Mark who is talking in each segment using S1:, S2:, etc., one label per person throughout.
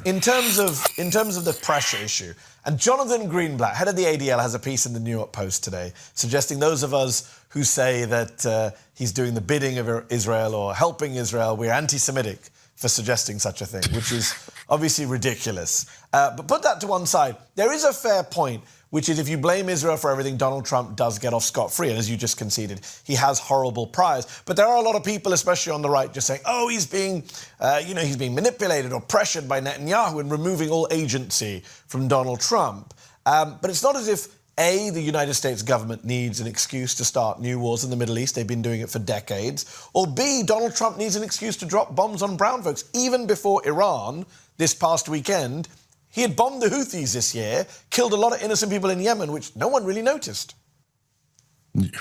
S1: in terms of the pressure issue, and Jonathan Greenblatt, head of the ADL, has a piece in the New York Post today suggesting those of us who say that he's doing the bidding of Israel or helping Israel, we're anti-Semitic for suggesting such a thing, which is obviously ridiculous. But put that to one side. There is a fair point, which is if you blame Israel for everything, Donald Trump does get off scot-free. And as you just conceded, he has horrible priors. But there are a lot of people, especially on the right, just saying, oh, he's being manipulated or pressured by Netanyahu and removing all agency from Donald Trump. But it's not as if, A, the United States government needs an excuse to start new wars in the Middle East. They've been doing it for decades. Or B, Donald Trump needs an excuse to drop bombs on brown folks. Even before Iran, this past weekend, he had bombed the Houthis this year, killed a lot of innocent people in Yemen, which no one really noticed.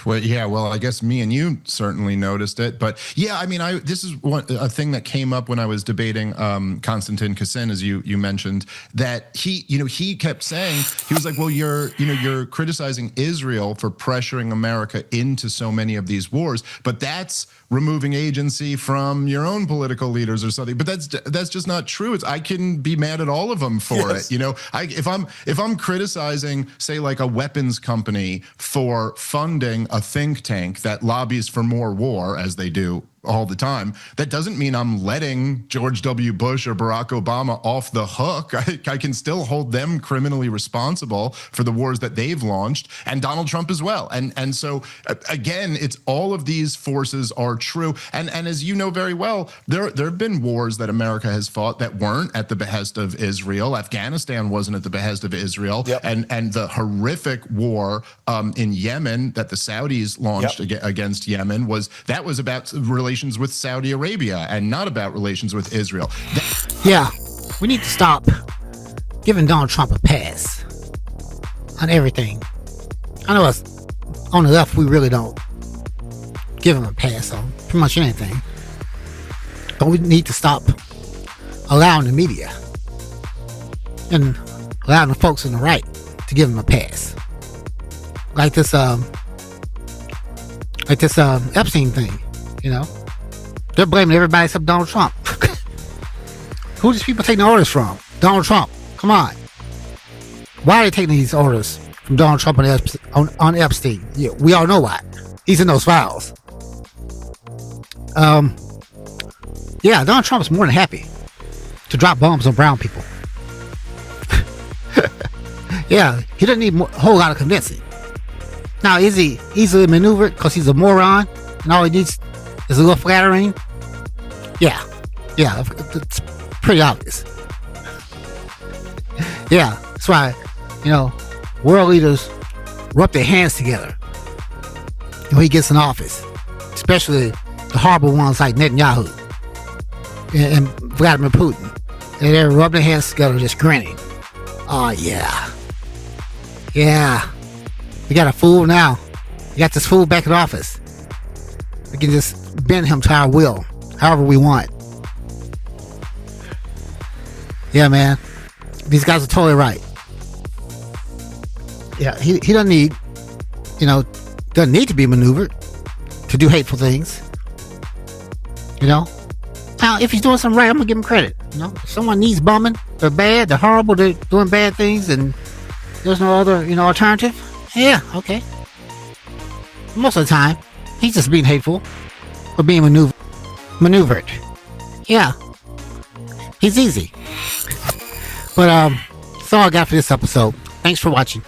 S2: Well, yeah, well, I guess me and you certainly noticed it. But yeah, I mean, this is a thing that came up when I was debating Konstantin Kasin, as you mentioned, that he kept saying, he was like, well, you're criticizing Israel for pressuring America into so many of these wars, but that's removing agency from your own political leaders or something. But that's just not true. I can be mad at all of them for it. If I'm criticizing, say, like a weapons company for funding a think tank that lobbies for more war, as they do all the time, that doesn't mean I'm letting George W. Bush or Barack Obama off the hook. I can still hold them criminally responsible for the wars that they've launched, and Donald Trump as well. And so, again, it's all of these forces are true. And as you know very well, there have been wars that America has fought that weren't at the behest of Israel. Afghanistan wasn't at the behest of Israel. Yep. And the horrific war in Yemen that the Saudis launched against Yemen was about relations with Saudi Arabia and not about relations with Israel.
S3: Yeah, we need to stop giving Donald Trump a pass on everything. I know us on the left, we really don't give him a pass on pretty much anything. But we need to stop allowing the media and allowing the folks on the right to give him a pass. Like this Epstein thing, They're blaming everybody except Donald Trump. Who are these people taking orders from? Donald Trump. Come on. Why are they taking these orders from Donald Trump on Epstein? Yeah, we all know why. He's in those files. Donald Trump is more than happy to drop bombs on brown people. Yeah, he doesn't need a whole lot of convincing. Now, is he easily maneuvered because he's a moron and all he needs is a little flattering? Yeah, it's pretty obvious. Yeah, that's why, world leaders rub their hands together when he gets in office, especially the horrible ones like Netanyahu and Vladimir Putin. And they're rubbing their hands together, just grinning. Oh, yeah. We got a fool now. We got this fool back in office. We can just bend him to our will, however we want. Yeah, man. These guys are totally right. Yeah, he doesn't need, doesn't need to be maneuvered to do hateful things. Now, if he's doing something right, I'm going to give him credit. If someone needs bombing, they're bad, they're horrible, they're doing bad things, and there's no other, alternative. Yeah, okay. Most of the time, he's just being hateful or being maneuvered. Yeah. He's easy. But that's all I got for this episode. Thanks for watching.